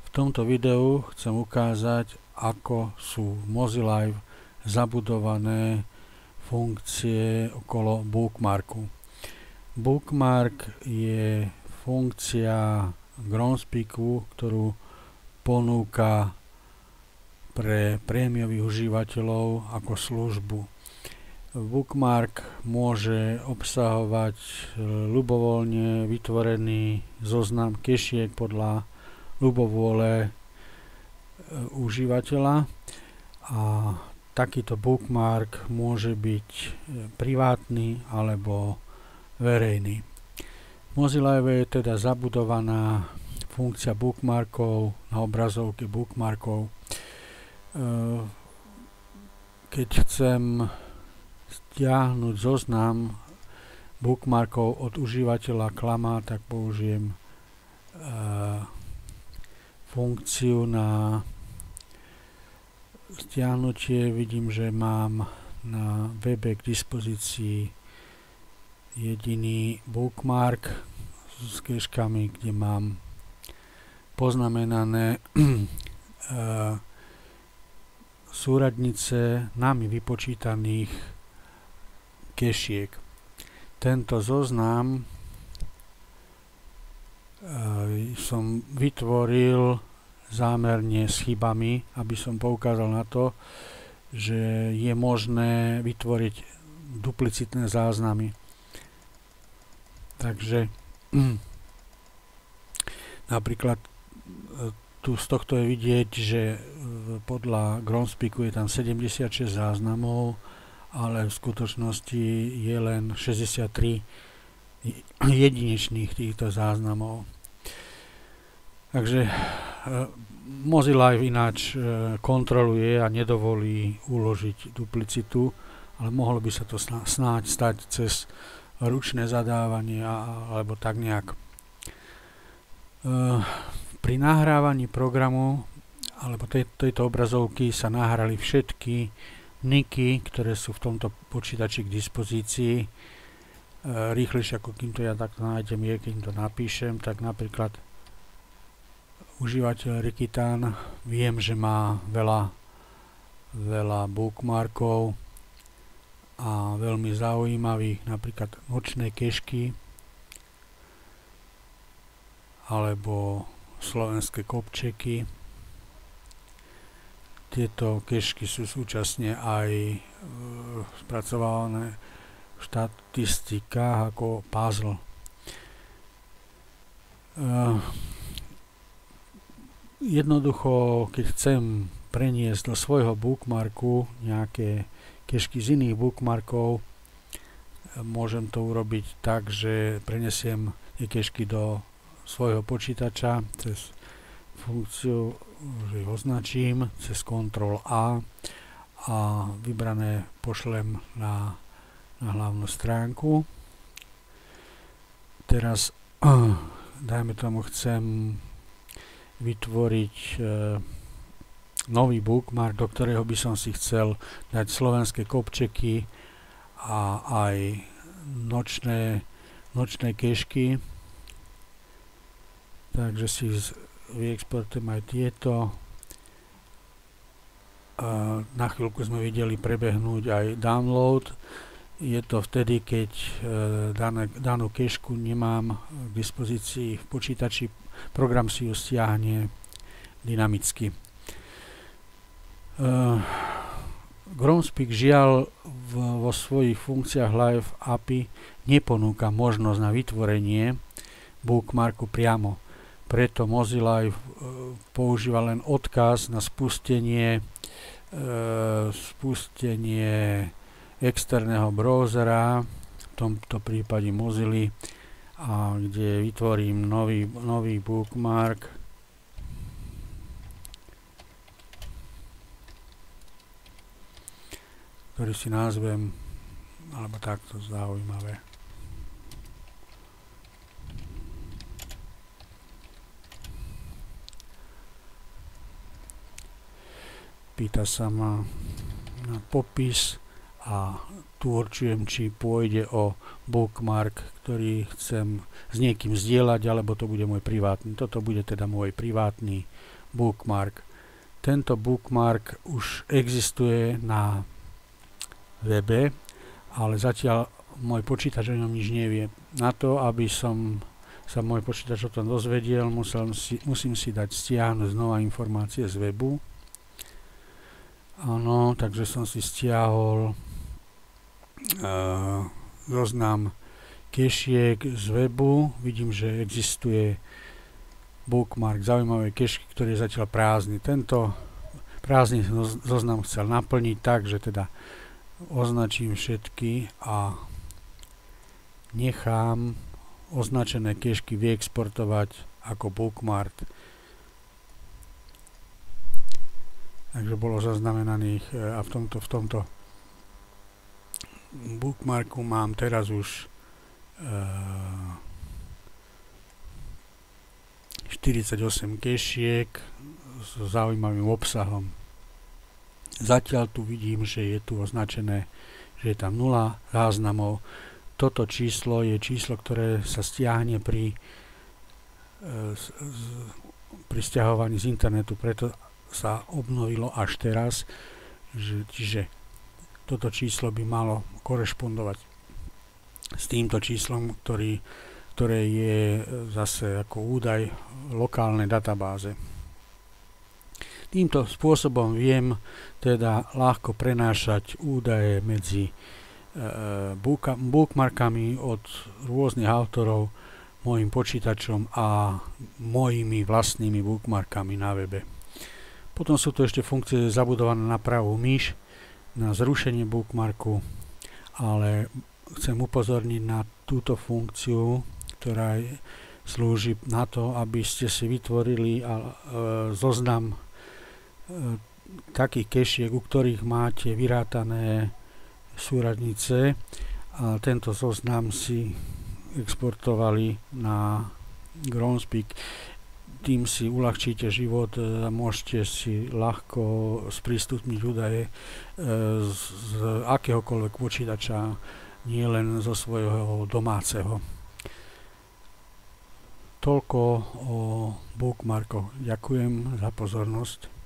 V tomto videu chcem ukázať, ako sú v Mozilla zabudované funkcie okolo bookmarku. Bookmark je funkcia Groundspeaku, ktorú ponúka pre prémiových užívateľov ako službu. Bookmark môže obsahovať ľubovoľne vytvorený zoznam kešiek podľa ľubovôle užívateľa a takýto bookmark môže byť privátny alebo verejný. V Mozilla je teda zabudovaná funkcia bookmarkov na obrazovke bookmarkov. Keď chcem stiahnuť zoznam bookmarkov od užívateľa klama, tak použijem funkciu na stiahnutie. Vidím, že mám na webe k dispozícii jediný bookmark s keškami, kde mám poznamenané súradnice nami vypočítaných kešiek. Tento zoznam som vytvoril zámerne s chybami, aby som poukázal na to, že je možné vytvoriť duplicitné záznamy. Takže napríklad tu z tohto je vidieť, že podľa Groundspeaku je tam 76 záznamov, ale v skutočnosti je len 63 jedinečných týchto záznamov. Takže Mozilla ináč kontroluje a nedovolí uložiť duplicitu, ale mohlo by sa to snáď stať cez ručné zadávanie alebo tak nejak. Pri nahrávaní programu alebo tejto obrazovky sa nahrali všetky niky, ktoré sú v tomto počítači k dispozícii. Rýchlejšie ako kým to ja takto nájdem je, keď to napíšem, tak napríklad užívateľ Rikitan, viem, že má veľa bookmarkov a veľmi zaujímavých, napríklad nočné kešky alebo slovenské kopčeky. Tieto kešky sú súčasne aj spracované v štatistikách ako puzzle. Jednoducho, keď chcem preniesť do svojho bookmarku nejaké kešky z iných bookmarkov, môžem to urobiť tak, že prenesiem tie kešky do svojho počítača cez funkciu, že ich označím cez Ctrl+A a vybrané pošlem na hlavnú stránku. Teraz dajme tomu, chcem vytvoriť nový bookmark, do ktorého by som si chcel dať slovenské kopčeky a aj nočné kešky. Takže si vyexportujem aj tieto. Na chvíľku sme videli prebehnúť aj download. Je to vtedy, keď danú kešku nemám k dispozícii v počítači, program si ju stiahne dynamicky. Groundspeak žiaľ vo svojich funkciách Live API neponúka možnosť na vytvorenie bookmarku priamo. Preto Mozilla používa len odkaz na spustenie externého browsera, v tomto prípade Mozilla, a kde vytvorím nový bookmark. Ktorý si nazvem, alebo takto zaujímavé. Pýta sa ma na popis a tu určujem, či pôjde o bookmark, ktorý chcem s niekým zdieľať, alebo to bude môj privátny. Toto bude teda môj privátny bookmark. Tento bookmark už existuje na webe, ale zatiaľ môj počítač o ňom nič nevie. Na to, aby som sa môj počítač o tom dozvedel, musím si dať stiahnuť znova informácie z webu. Áno, takže som si stiahol zoznam kešiek z webu. Vidím, že existuje bookmark zaujímavé kešky, ktorý je zatiaľ prázdny. Tento prázdny zoznam chcel naplniť tak, že teda označím všetky a nechám označené kešky vyexportovať ako bookmark. Takže bolo zaznamenaných a v tomto bookmarku mám teraz už 48 kešiek s zaujímavým obsahom. Zatiaľ tu vidím, že je tu označené, že je tam 0 záznamov. Toto číslo je číslo, ktoré sa stiahne pri stiahovaní z internetu, preto sa obnovilo až teraz, čiže toto číslo by malo korešpondovať s týmto číslom, ktoré je zase ako údaj v lokálnej databáze. Týmto spôsobom viem teda ľahko prenášať údaje medzi bookmarkami od rôznych autorov, môjim počítačom a mojimi vlastnými bookmarkami na webe. Potom sú tu ešte funkcie zabudované na pravú myš, na zrušenie bookmarku, ale chcem upozorniť na túto funkciu, ktorá slúži na to, aby ste si vytvorili zoznam takých kešiek, u ktorých máte vyrátané súradnice, a tento zoznam si exportovali na Groundspeak. Tým si uľahčíte život a môžete si ľahko sprístupniť údaje z akéhokoľvek počítača, nie len zo svojho domáceho. Toľko o bookmarkoch. Ďakujem za pozornosť.